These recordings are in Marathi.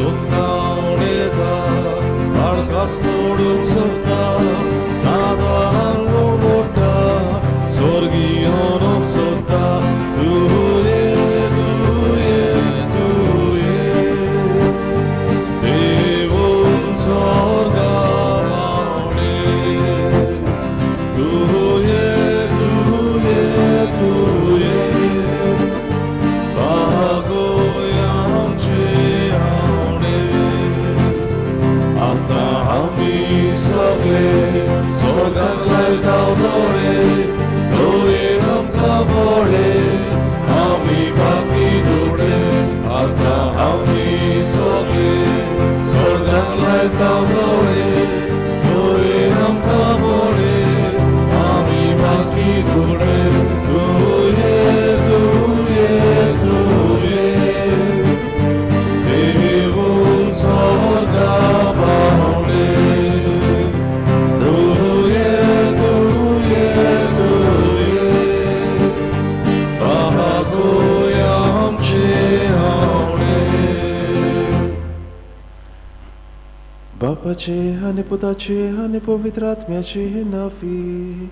दुखावन येता आडकात पडूंक सोदता नादान मोडटा स्वर्गीय लोक सोदता तूं ये देवून स्वर्गार रावणे तूं ये भागोय आमचे आवणे आतां आमी सगळे स्वर्गांत लायता दोळे दोळेन आमकां बोळे आमी बाकी दोळे आतां आमी सगळे स्वर्गांत लायता दोळे दोळेन आमकां बोळे आमी बाकी दोळे तूं ये देवून स्वर्गा पावणे तूं ये भागोय आमचे आवणे बापाचे आनी पुताचे आनी पवित्र आत्म्याचे नावी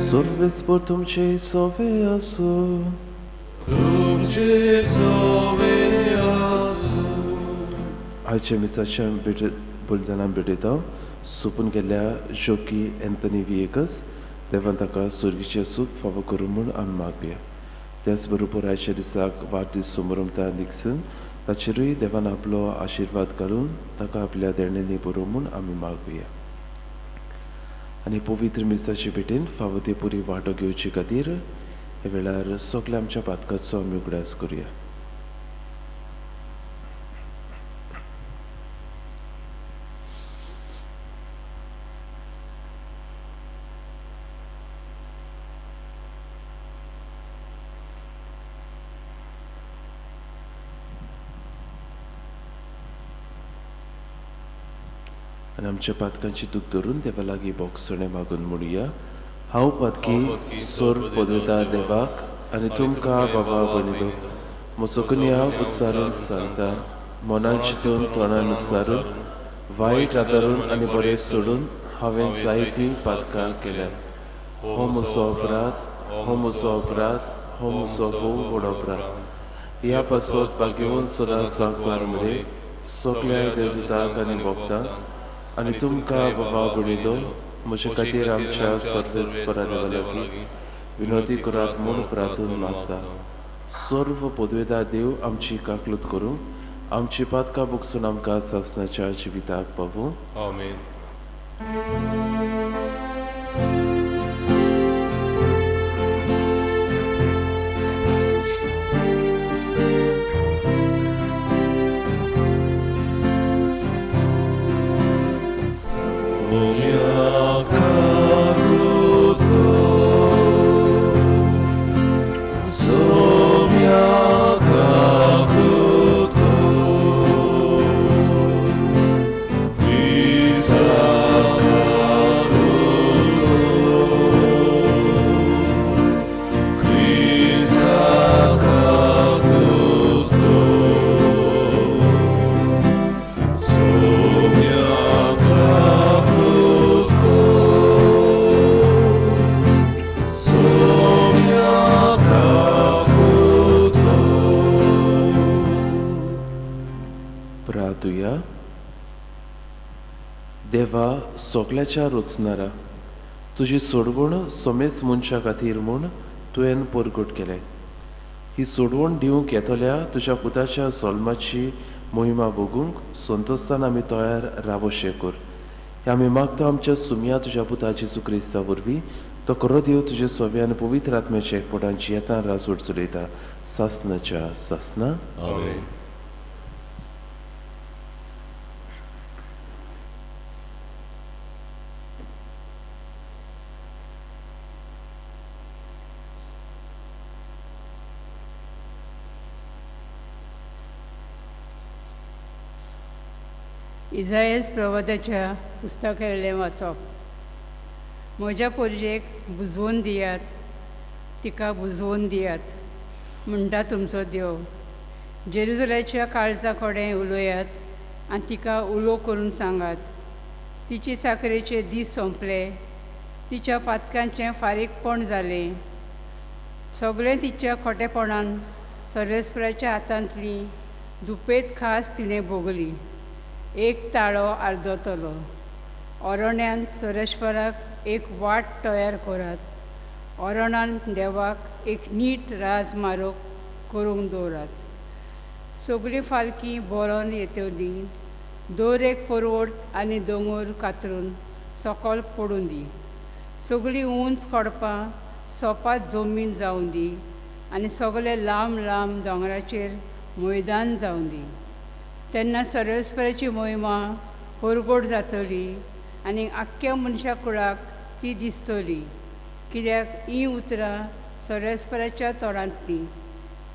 सर्वेस्पर तुमचे सोवे आसो तुमचे सोवे आसूं आयच्या मिसाच्या बुलदानान भेटयता सोपून गेल्ल्या जोकी एंथनी विएगस देवान ताका सुर्गीचें सूख फावो करूं म्हूण आमी मागया त्याच बरोबर आयच्या दिसाक वाडदीस समारंभता निगसून ताचेरूय देवान आपलो आशिर्वाद घालून ताका आपल्या देणेंनी बरोवं म्हूण आमी मागुया आनी पवित्र मिसाचे भेटेन फावो ते पुरी वांटो घेवचे खातीर हे वेळार सगल्या आमच्या पातकाचो आमी उगडास करुया आनी आमच्या पातकांची दूख धरून देवा लागीं बोगसणे मागून म्हणुया हांव पातकी सोर पदविता देवाक आनी तुमकां बाबा भणितो म्हजो कन्या उच्चारून सांगता मनान चिंतून तोंडान उच्चारून वायट आदारून आनी बरें सोडून हांवें जायतीं पातकां केल्यात हो म्हजो अपराध हो म्हजो अपराध हो म्हजो भोव व्हड अपराध ह्या पासत भाग्यवन सदांच जावपार मरे सगल्या देवदूतांक आनी भक्तांक आनी तुमकां बाबा भणितो म्हजे खातीर आमच्या सर्वेस्परा देवा लागीं विनोदी करात म्हूण प्रार्थून मागता सर्व पदवेदार देव आमची काकलूत करूं आमची पातकां बुगसून आमकां सासणाच्या जिविताक पावूं आमीन देवा सगल्याच्या रोचणारा तुजी सोडवण सोमेस मनशा खातीर म्हूण तुवें परगट केलें ही सोडवण दिवंक येतल्या तुज्या पुताच्या सोल्माची मोहिमा भोगूंक संतोशान आमी तयार रावशें कर आमी मागता आमच्या सुमया तुज्या पुता जेजू क्रिस्ता वरवीं तो खरो देव तुजे सोव्यान पवित्र आत्म्याच्या एकपटांची येता राजवट चलयता सासनाच्या सासना आमीन इजायस प्रवादाच्या पुस्तकावेलें वाचप म्हज्या पोरजेक बुजवून दियात तिका बुजवून दियात म्हणटा तुमचो देव जेरुसलेमच्या काळजा कडेन उलोयात आनी तिका उलो करून सांगात. तिची साकरेचे दीस सोंपले, तिच्या पातकांचें फारीकपण जालें. सगळें तिच्या खोटेपणान सर्वेस्पराच्या हातांतली दुपेत खास तिणें भोगली. एक ताळो आर्दोतलो. अरण्यात सर्वेस्पराक एक वाट तयार करात. अरणान देवाक एक नीट राज मारोक करूंक दवरात. सगळीं फालकी बरोवन येतली. दर एक परवड आनी दोंगर कातरून सकयल पडून दी. सगळीं उंच कडपां सोपात जमीन जावं दी आनी सगळे लांब लांब दोंगराचेर मैदान जावं दी. तेन्ना सर्वेस्पराची महिमा परगट जातली आनी आख्ख्या मनशा कुळाक ती दिसतली. कित्याक ही उतरां सर्वेस्पराच्या तोंडांतलीं.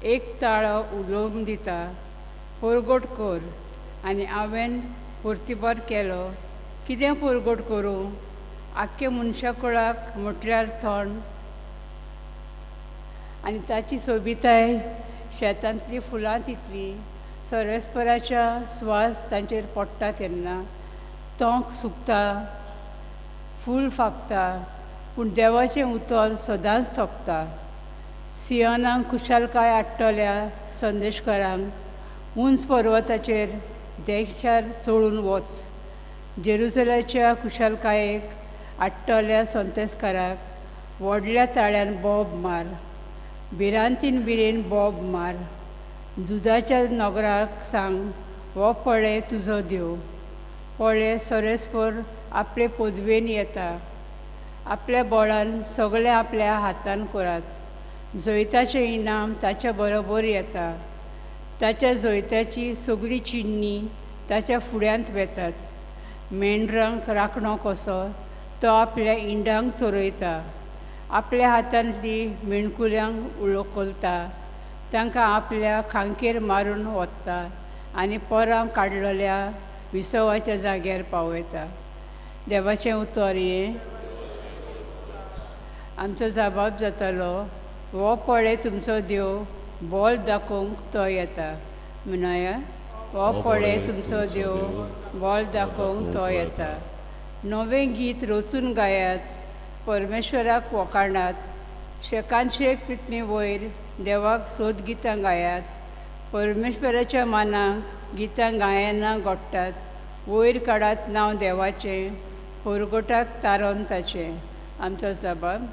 एक ताळो उलोवंक दिता, परगट कर. आनी हांवें परतीबार केलो. कितें परगट करूं? आख्ख्या मनशा कुळाक म्हटल्यार थंड आनी ताची सोबिताय शेतांतली फुलां तितली. सर्वेस्पराच्या स्वास तांचेर पडटा तेन्ना तोंक सुकता, फूल फापता, पूण देवाचें उतर सदांच थोपता. सियोनाक खुशालकाय हाडटल्या संदेशकारांक उंच पर्वताचेर देशार चडून वच. जेरुसलेमच्या खुशालकायेक हाडटल्या संदेशकाराक व्हडल्या ताळ्यान बोब मार. भिरांतीन बिरेन बोब मार. जुदाच्या नगराक सांग, हो पळय तुजो देव. पळय सर्वेस्पर आपले पदवेन येता. आपल्या बळान सगळे आपल्या हातान करात. जैताचें इनाम ताच्या बरोबर येता. ताच्या जैताची सगळी चिन्नी ताच्या फुड्यांत वेतात. मेंढरांक राखणो कसो तो आपल्या इंडांक चरयता. आपल्या हातांतली मेणकुल्यांक उलोकलता. तांकां आपल्या खांकेर मारून वता आनी पोरां काडलेल्या विसवाच्या जाग्यार पावयता. देवाचें उतर हें. आमचो जबाब जातालो, हो पळय तुमचो देव. बोल दाखोवंक तो येता. म्हणया, हो पळय तुमचो देव. बोल दाखोवंक तो येता. नवें गीत रचून गायात. परमेश्वराक वखाणात. शेकानशेक पिटणी वयर देवाक सोद गितां गायात. परमेश्वराच्या मानाक गितां गायना घोडटात. वयर काडात नांव देवाचें, परगटाक तारोन ताचें. आमचो जबाब,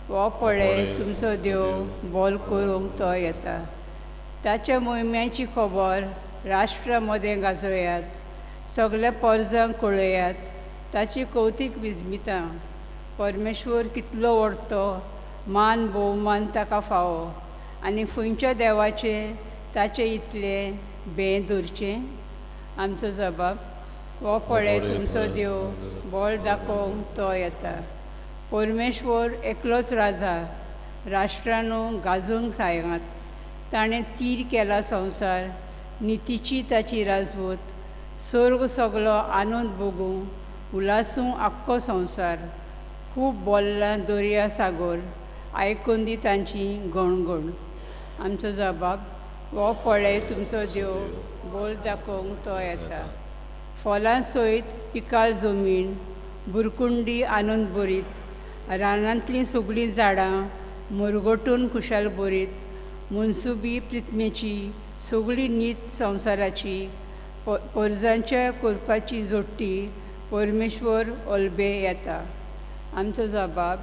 हो पळय तुमचो देव. बोल करूंक तो येता. ताच्या मोहिम्याची खबर राष्ट्रा मदें गाजोयात. सगल्या पर्जांक कळयात. ताची कौतीक विजमिता. परमेश्वर कितलो व्हडतो, मान भोवमान ताका फावो. आनी खंयच्या देवाचें ताचे इतलें भें धरचें. आमचो जबाब, हो पळय तुमचो देव. बोल दाखोवंक तो येता. परमेश्वर एकलोच राजा. राष्ट्रांनू गाजूंक सांगात. ताणें तीर केला संवसार. नितीची ताची राजवट. सर्ग सगलो आनंद भोगूं. उलासूं आख्खो संवसार. खूब बोल्ला दर्या सागर. आयकून दी तांची गणगण. आमचो जबाब, हो पळय तुमचो देव. बोल दाखोवंक तो येता. फॉलां सयत पिकाळ जमीन. बुरकुंडी आनंद भरीत. रानांतलीं सगळीं झाडां मुरगटून खुशाल भरीत. मनसुबी प्रित्मेची सगळी नीत संवसाराची. पर्जांच्या कोरपाची जोडटी. परमेश्वर ओलबे येता. आमचो जबाब,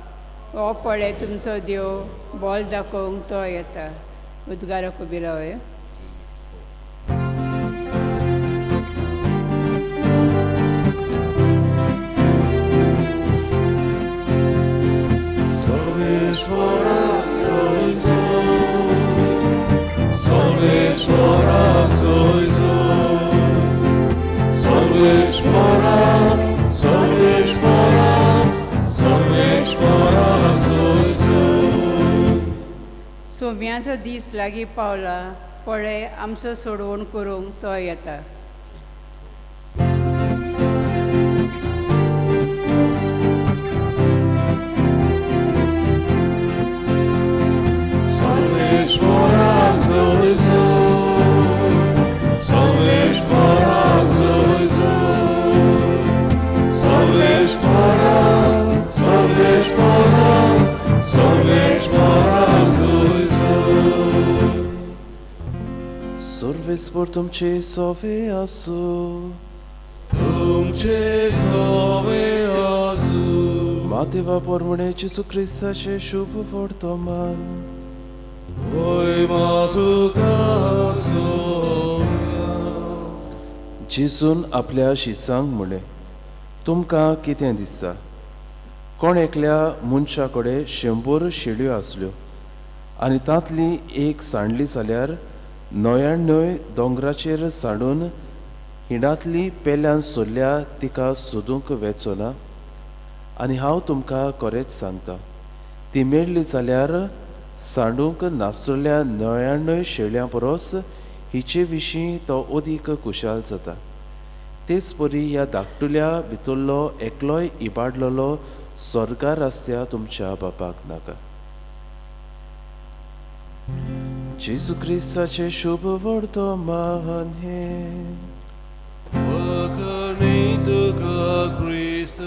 हो पळय तुमचो देव. बोल दाखोवंक तो येता. उद्गारक उबी रावया. सर्वेश्वराक सोय सोय. सर्वेश्वराक सोय सोय. सर्वेश्वराक सर्वेश्वराक सर्वेश्वराक सोय सोय. सोम्याचो दीस लागीं पावला. पळय आमचो सोडवण करूंक तो येता. सर्वेश्वराक सोय सोय. विस्पर तुमचे सोवे आसूं तुमचे सोवे आजू मातेवा पोरमणे जेजू क्रिस्ताचे शुभ वर्तमान ओय मातुका सोम्या जेजून आपल्या शिसांक म्हणे तुमकां कितें दिसता कोण एकल्या मनशा कडेन 100 शेळयो आसल्यो आनी तांतली एक सांडली जाल्यार 99 दोंगराचेर सांडून हिंडांतली पेल्यान सोदल्या तिका सोदूंक वेचना आनी हांव तुमकां खरेंच सांगता ती मेळ्ळी जाल्यार सांडूंक नासलेल्या 99 शेळयां परस हिचे विशीं तो अदीक खुशाल जाता तेच परी ह्या धाकटुल्या भितरलो एकलोय इबाडलेलो स्वर्गार आसत्या तुमच्या बापाक नाका जेजू क्रिस्ताचे शुभ वर्तमान हे वखणीतुका क्रिस्त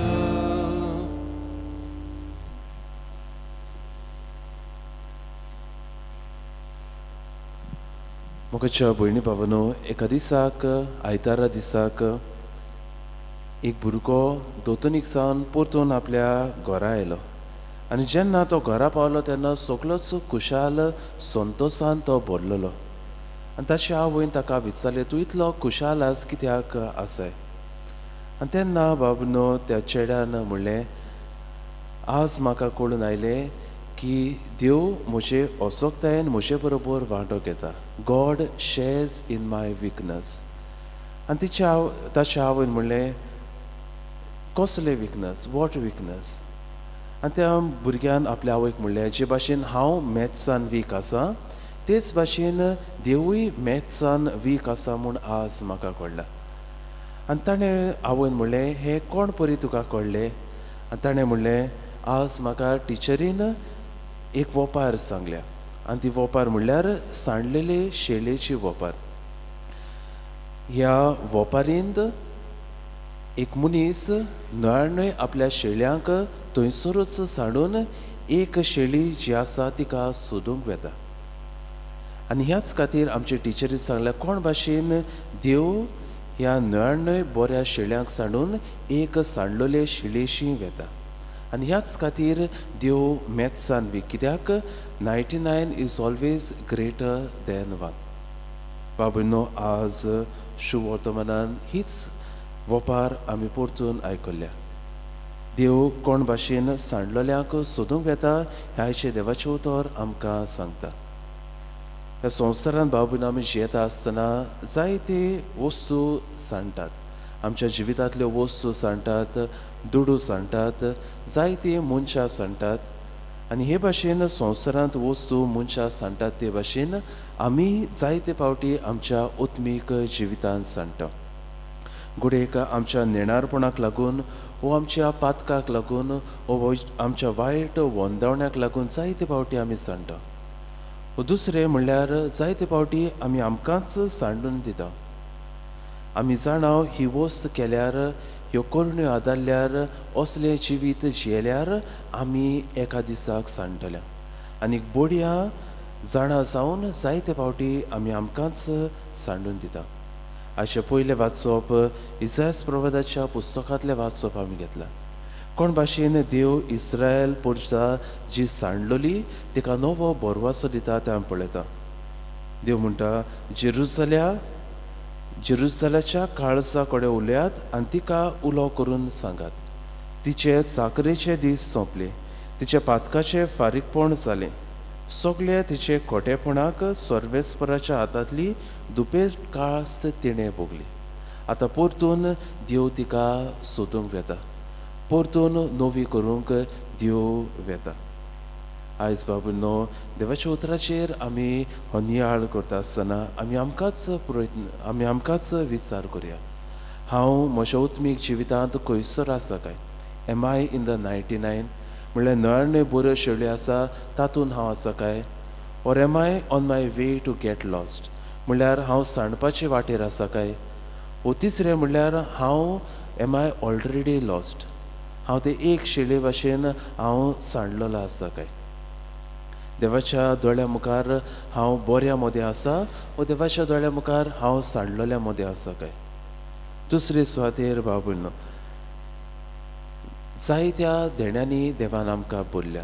मोगाच्या भयणी भावानो एका दिसाक आयतारा दिसाक एक भुरगो दोतोनीक सावन परतून आपल्या घरा आयलो आनी जेन्ना तो घरा पावलो तेन्ना सगळोच खुशाल संतोशान तो भरलेलो आनी ताची आवयन ताका विचारलें तूं इतलो खुशाल आज कित्याक आसाय आनी तेन्ना बाबनो त्या चेड्यान म्हणलें आज म्हाका कळून आयलें की देव म्हजे असोकतायेन म्हजे बरोबर वांटो घेता God shares in my weakness आनी ताचे आवयन म्हणलें कसलें विकनस वॉट विकनस आनी त्या भुरग्यान आपल्या आवयक म्हणलें जे भाशेन हांव मॅथ्सान वीक आसा तेच भाशेन देवूय मॅथ्सान वीक आसा म्हूण आज म्हाका कळ्ळां आनी ताणें आवयन म्हणलें हें कोण परी तुका कळ्ळें आनी ताणें म्हणलें आज म्हाका टिचरीन एक वोपार सांगल्या आनी ती वोपार म्हणल्यार सांडलेले शेळयेची वोपार ह्या वोपारींत एक मनीस 99 आपल्या शेळयांक थंयसरूच सांडून एक शेळी जी आसा तिका सोदूंक वेता आनी ह्याच खातीर आमचे टिचरीन सांगल्या कोण भाशेन देव ह्या 99 बऱ्या शेळयांक सांडून एक सांडलोले शेळयेशी वेता आनी ह्याच खातीर देव मॅथ्सान वीक कित्याक 99 इज ऑलवेज ग्रेटर दॅन 1 बाबूनो आज शुभ वर्तमानान हीच वोपार आमी परतून आयकल्ल्या देव कोण भाशेन सांडलोल्यांक सोदूंक येता ह्याचे देवाचें उतर आमकां सांगता ह्या संवसारांत बाबून आमी जियेता आसतना जायते वस्तू सांडटात आमच्या जिवितांतल्यो वस्तू सांडटात दुडू सांडटात जायती मनशां सांडटात आनी हे भाशेन संवसारांत वस्तू मनशां सांडटात ते भाशेन आमी जायते फावटी आमच्या आत्मीक जिवितांत सांडटा गुडेक आमच्या नेणारपणाक लागून वो आमच्या पातकाक लागून वो आमच्या वायट वंदवण्याक लागून जायते फावटी आमी सांडटा दुसरें म्हणल्यार जायते फावटी आमी आमकांच सांडून दिता आमी जाणाव ही वस्त केल्यार ह्यो करण्यो आदारल्यार असलें जिवीत जियेल्यार आमी एका दिसाक सांडटल्या आनी बोडया जाणा जावन जायते फावटी आमी आमकांच सांडून दिता आयचे पयलें वाचप इसायास प्रवादाच्या पुस्तकांतलें वाचप आमी घेतलां कोण भाशेन देव इस्रायल पुरजा जी सांडलोली तिका नवो बोरवासो दिता तें आमी पळयता देव म्हणटा जेरुसलेमाच्या काळजा कडेन उलयात आनी तिका उलो करून सांगात तिचे चाकरेचे दीस सोंपले तिचे पातकाचे फारीकपण जालें सगळे तिचे खोटेपणाक सर्वेस्पराच्या हातांतली दुपेट काळस तिणें भोगली आतां परतून देव तिका सोदूंक वेता परतून नवी करूंक देव वेता आयज बाबूनो देवाच्या उतराचेर आमी हो नियाळ करता आसतना आमी आमकांच विचार करुया हांव म्हज्या उत्मीक जिवितांत खंयसर आसा काय एम आय इन द 99 म्हणल्यार 99 बऱ्यो शेळयो आसा तातूंत हांव आसा काय or am I on my way to get lost म्हणल्यार हांव सांडपाचे वाटेर आसा काय वो तिसरें म्हणल्यार हांव एम आय ऑलरेडी लॉस्ट हांव ते एक शेळये भाशेन हांव सांडलोलो आसा काय देवाच्या दोळ्या मुखार हांव बऱ्या मोदें आसा वा देवाच्या दोळ्या मुखार हांव सांडलोल्या मोदें आसा काय. दुसरे सुवातेर भाव भयणो, जायत्या देण्यांनी देवान आमकां बोरल्या,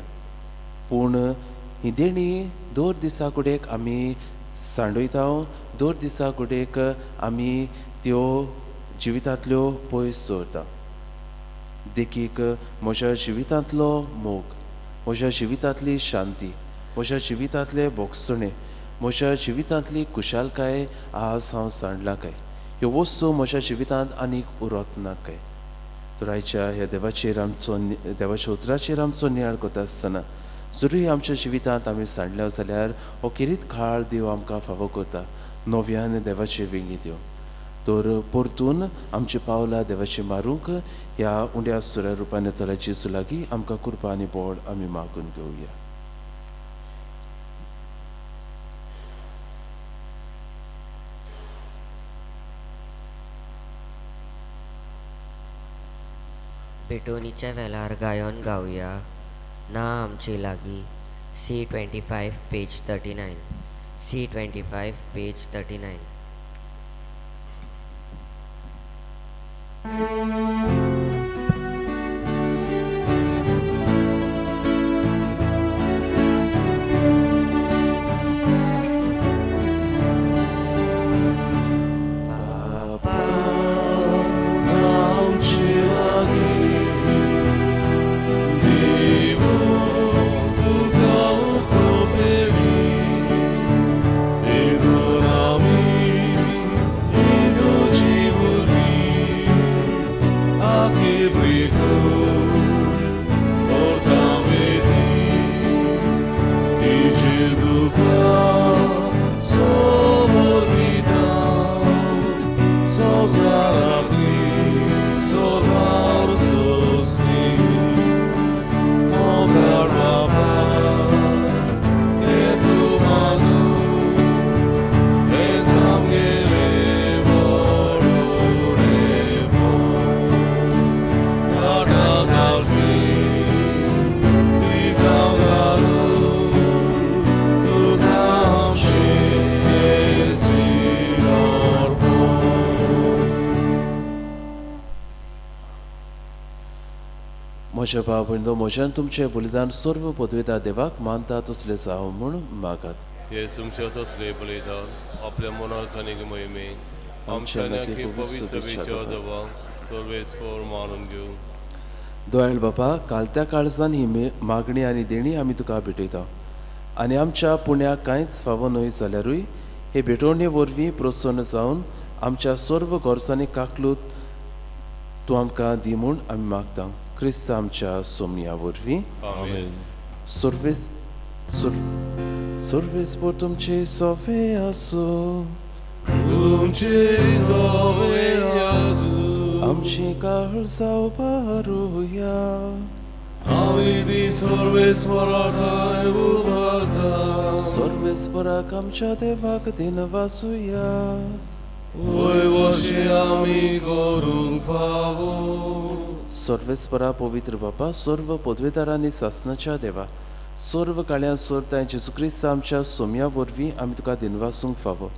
पूण ही देणी 2 दिसा कुडेक आमी सांडयता, 2 दिसा कुडेक आमी त्यो जिवितांतल्यो पयस दवरता. देखीक म्हज्या जिवितांतलो मोग, म्हज्या जिवितांतली शांती, म्हज्या जिवितांतले भोगसणे, म्हज्या जिवितांतली खुशालकाय आज हांव सांडलां काय. ह्यो वस्तू म्हज्या जिवितांत आनीक उरत ना काय. तर आयच्या ह्या देवाच्या उतराचेर आमचो नियाळ करता आसतना जरूय आमच्या जिवितांत आमी सांडल्या जाल्यार हो किरीत काळ देव आमकां फावो करता, नव्यान देवाचे वेंगी दिवं. तर परतून आमची पावलां देवाची मारूंक ह्या उंड्या सुऱ्या रुपान येतल्या जेजू लागीं आमकां कृपा आनी बोड आमी मागून घेवया. पेटोनीच्या वेळार गायन गावया ना आमचे लागीं. C25 page 39. C25 page 39. म्हज्या भाव भयणो, म्हज्यान तुमचें बलिदान सर्व पदवेदार देवाक मानता तसलें जावं म्हूण मागात. हे तुमच्या तसले बलिदान आपल्या मोनाखानीक मोहिमेन आमच्या नखे पवित्र विचार देवाक सर्वेस्वर मानून घेऊ. दयाळ बापा, कालत्या काळजान ही मागणी आनी देणी आमी तुका भेटयता आनी आमच्या पुण्याक कांयच फावो न्हय जाल्यारूय हे भेटोवणे वरवीं प्रोत्सन्न जावन आमच्या सर्व गोरसांनी काकलूत तूं आमकां दी म्हूण आमी मागता. क्रिस्त आमच्या सोमया वरवीं. आमेन. सर्वेस्पर तुमचे सोवे आसो, तुमचे सोवे आसो, आमची काळजां उबारुया, आमी ती सर्वेस्पराकाय उबारता. सर्वेस्पराक आमच्या देवाक दिन वासुया, वय वर्षे आमी करूंक फावो. सर्वेस्परा पवित्र बापा, सर्व पदवेदारांनी सासनाच्या देवा, सर्व काळ्या सोरताय जेजू क्रिस्त आमच्या सोम्या वरवीं आमी तुका दिनवासूंक फावो.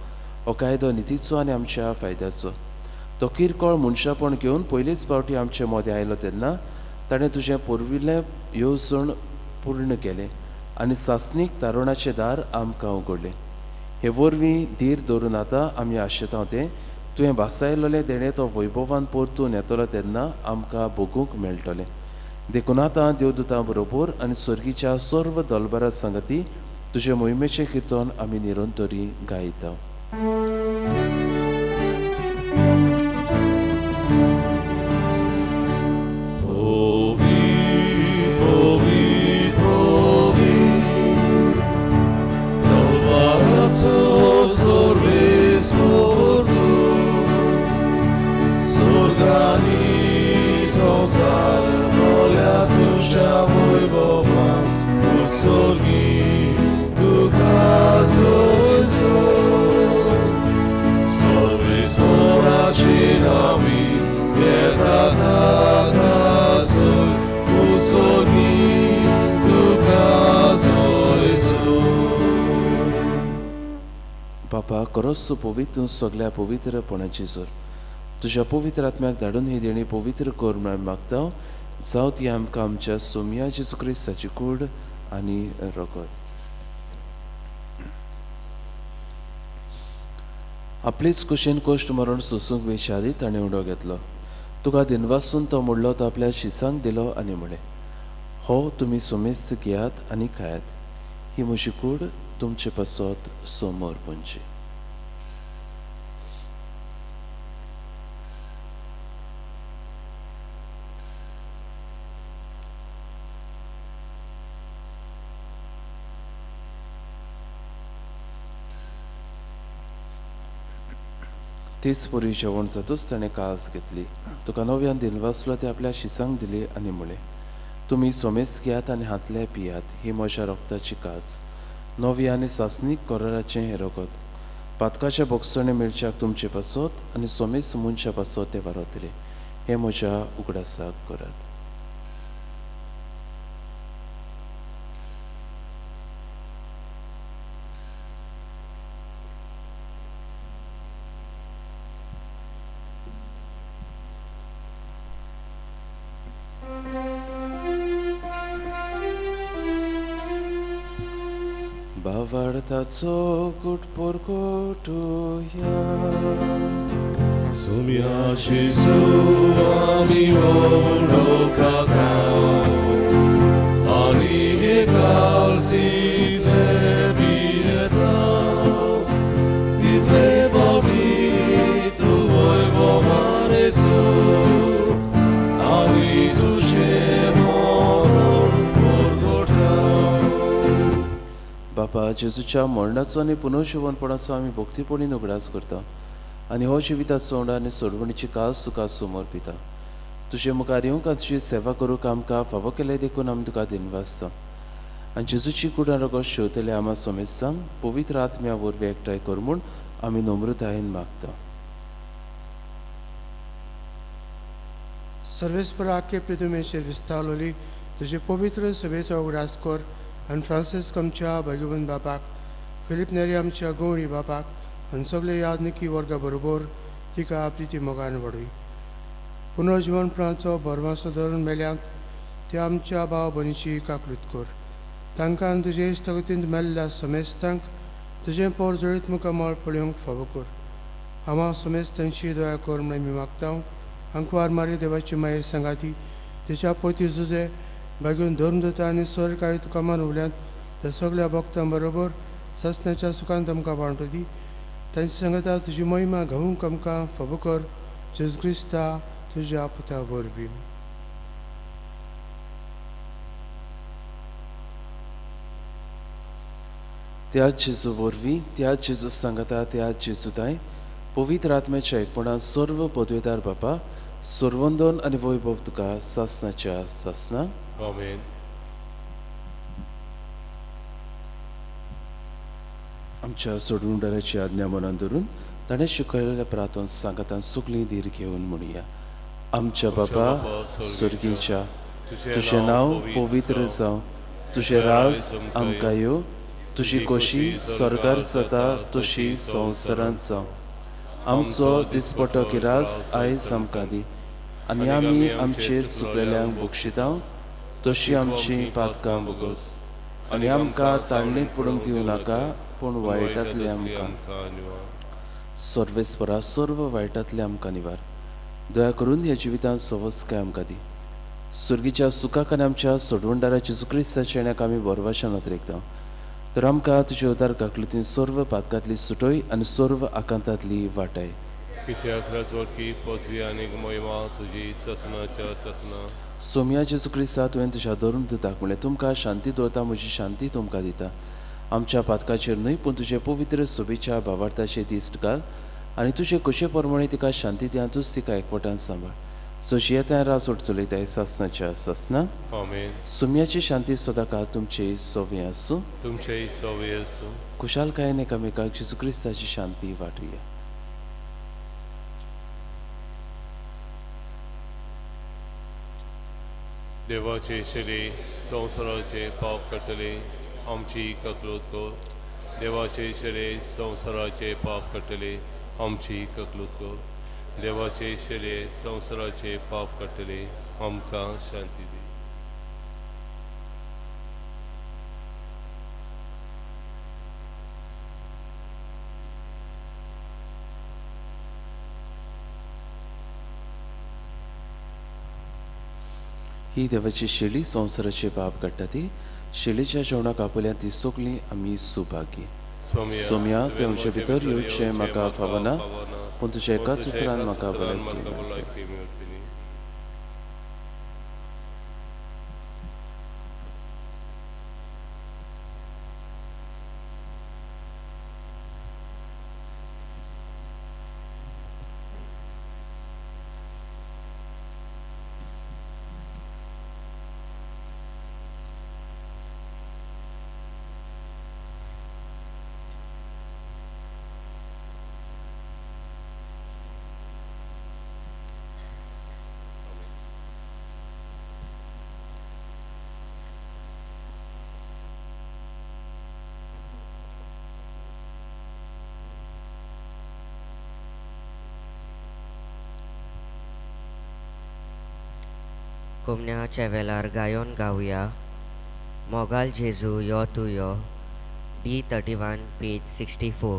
हो कायदो नितीचो आनी आमच्या फायद्याचो. तो किरकोळ मनशापण घेवन पयलीच फावटी आमचे मोदें आयलो तेन्ना ताणें तुजें पुर्विल्लें येवजण पूर्ण केलें आनी सासनीक तारुणाचें दार आमकां उगडलें. हे वरवीं धीर धरून आतां आमी आशेता तें तुवें भासायलोलें देणें तो वैभवान परतून येतलो तेन्ना आमकां भोगूंक मेळटलें. देखून आतां देवदूतां बरोबर आनी सर्गीच्या सर्व दलबरा संगती तुजे मोहिमेचें किर्तन आमी निरंतरी गायता. Usoni, tu caso बापा खरोच तूं पवित्र सगळ्या पवित्रपणाची जोर तुज्या पवित्र आत्म्याक धाडून ही देणी पवित्र कर म्हण मागता जावं ती आमकां आमच्या सोम्या जेजू क्रिस्ताची कूड आनी रगत आपलीच कुशीन कोश्ट मरण सोसूंक विचारीत ताणें उडो घेतलो तुका दिनवासून तो मोडलो तो आपल्या शिसांक दिलो आनी म्हळें हो तुमी सोमेस्त घेयात आनी खायात ही म्हजी कूड तुमचे पासत समोर पोंची तीच पुरी जेवण जातूच ताणें कास घेतली तुका नव्यान दिनवासलो ते आपल्या शिसांक दिली आनी म्हळें तुमी सोमेस घेयात आनी हातले पियात ही म्हज्या रोगताची काज नव्या आनी सासनीक कोराराचें हें रगत पातकाच्या बोगसणे मेळच्याक तुमचे पासत आनी सोमेस मनशा पासत ते वारतले हे म्हज्या उगडासाक करात Bavartaco gut porkotuja. Sumia Jesu ami volno kakao ani egal si tebi etao ti treboti tu voi vomare su ani tu chemon porkotao बापा जेजूच्या मरणाचो आनी पुनर्जीवनपणाचो आमी भक्तीपणीन उगडास करता आनी हो जिविताचो सोंड आनी सोडवणीची कास तुका समोर पिता तुजे मुखार येवंक आनी तुजी सेवा करूंक आमकां फावो केले देखून आमी तुका दिनवासता आनी जेजूची कुडां रगत शेवतले आमा सोमेसांक पवित्र आत्म्या वरवीं एकठांय कर म्हूण आमी नम्रतायेन मागता सर्वेस्पराके पृथ्वीचेर विस्तारलोली तुजे पवित्र सभेचो उगडास कर आनी फ्रांसीस आमच्या भगिवन बापाक फिलीप नेरी आमच्या गवळी बापाक आनी सगळे यादनिकी वर्गा बरोबर तिका प्रिती मोगान वडय पुनर्जीवनपणाचो भरवासो धरून मेल्यांक ते आमच्या भाव भयणीची काकूत कर तांकां तुजे इश्टगतींत मेल्ल्या समेस्तांक तुजें पोर जळीत मुखार मळ पळोवंक फावो कर आमा समेस्तांची दया कर म्हण मी मागता अंकवार मारी देवाची माये सांगाती तिच्या पोती झुजे बागून धर्म दोता आनी सर काळी तुका मानवल्यांत त्या सगळ्या भक्तां बरोबर ससण्याच्या सुखांत आमकां वांटो दी तांची सांगता तुजी महिमा घावूंक आमकां फावो कर जेजू क्रिस्ता तुज्या पुता वरवीं त्याच जेजू वरवीं त्याच जेजू सांगता त्याच जेजूताय पवित्र आत्म्याच्या एकपणान सर्व पदवेदार बापा सर्वंदन आनी वैभव तुका सासनाच्या सासना Amen. आमच्या सोडवणदाराची आज्ञा मनान धरून ताणें शिकयलेल्या प्रार्थना सांगतान सगळीं धीर घेवन म्हणुया आमच्या बापा स्वर्गीच्या तुजें नांव पवित्र जावं तुजें राज आमकां येवं तुजी खोशी स्वर्गार जाता तशी संवसारांत जावं आमचो दिसपटो गिरास आयज आमकां दी आनी आमी आमचेर चुकलेल्यांक बक्षिता तशी आमची पातकां भोगोस आनी आमकां ताळणेक पडूंक दिवं नाका पूण वायटांतले आमकां सर्वेस्परा सर्व वायटांतले आमकां निवार दया करून ह्या जिवितांत सवस्काय आमकां दी सुर्गीच्या सुखाक आनी आमच्या सोडवणदाराच्या जेजू क्रिस्ताच्या येण्याक आमी बरवाशान नदरेकता तर आमकां तुजे उदार काकलुतीन सर्व पातकांतली सुटोय आनी सर्व आकांतांतली वाटाय कित्याक राजवटी पृथ्वी आनी महिमा तुजी ससनाच्या ससना सोम्या जेजू क्रिस्ता तुवें तुज्या धरून दिताक म्हणलें तुमकां शांती दवरता म्हजी शांती तुमकां दिता आमच्या पातकाचेर न्हय पूण तुजे पवित्र सोबीच्या भावार्थाचे दिश्ट घाल आनी तुजे कशे प्रमाणे तिका शांती दिया तूंच तिका एकवटान सांबाळ जशी येता रासोट चलयताय सासनाच्या सासना सोम्याची शांती सदां काळ तुमचे सोवे आसूं तुमचे सोवे आसूं खुशालकायेन एकामेकाक जेजू क्रिस्ताची शांती वाटुया देवाचे शेले संवसाराचे पाप काडटले आमची काकलूत कर देवाचे शेळे संसाराचे पाप कटले आमची ककलूत कर. देवाचे शेळे संसाराचे पाप कटले आमकां शांती दी. ही देवाची शेळी संसाराचे पाप काडटा ती. शेळीच्या जेवणाक आपुल्यान ती सोगली आमी सुभागी. सोम्या ते आमचे भितर येवचे म्हाका फावना, पूण तुज्या एकाच उतरान म्हाका भलायकी मेळटली. कुमण्याच्या वेळार गायोन गावया मोगाल जेजू यो तू यो. D31 page 64.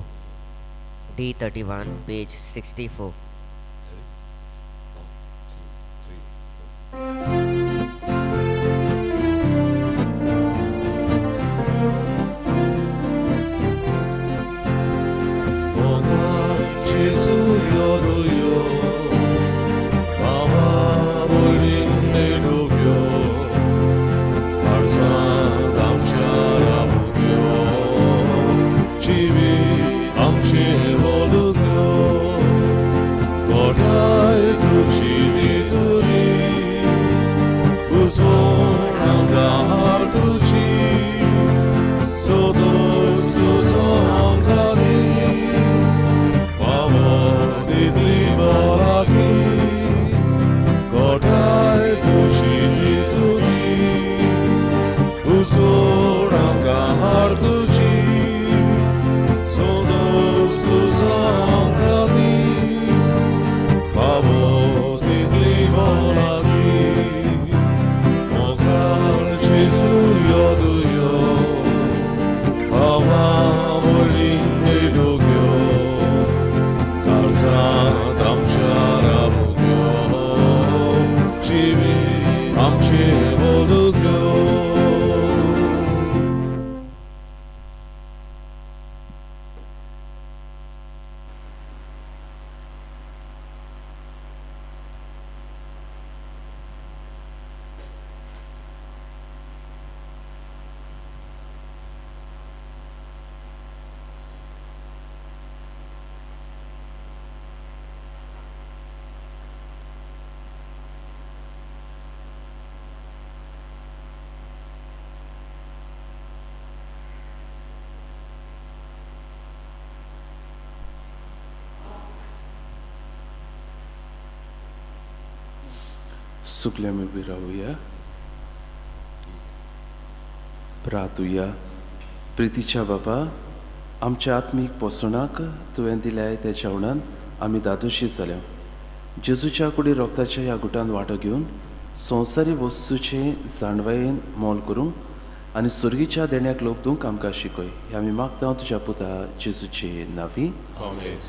D31 page 64. सुकल्या में उभी राहूया. प्रार्थूया. प्रितीच्या बाबा, आमच्या आत्मीक पोसणाक तुवें दिल्या त्या जेवणान आमी दादोशी जाल्या. जेजूच्या कुडी रोगताच्या ह्या गुटान वांटो घेवन संवसारी वस्तूचे जाणवायेन मोल करूंक आनी सुर्गीच्या देण्याक लोक आमकां शिकय. हे आमी मागता तुज्या पुता जेजूचे नांवी.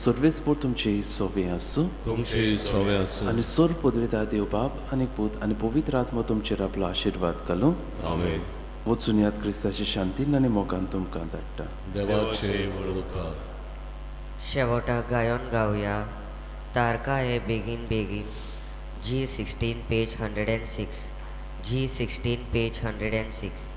सर्वेस्पोर तुमची सोबे आसूं. आनी सोर पदवेता देव बाप आनी पूत आनी पवित्र आत्मा तुमचेर आपलो आशिर्वाद घालूं. वचून याद क्रिस्ताची शांतीन आनी मोगान तुमकां धाडटा. शेवटाक गायोन गावया तारका हे बेगीन बेगीन. G16 page 106. G16 page 106.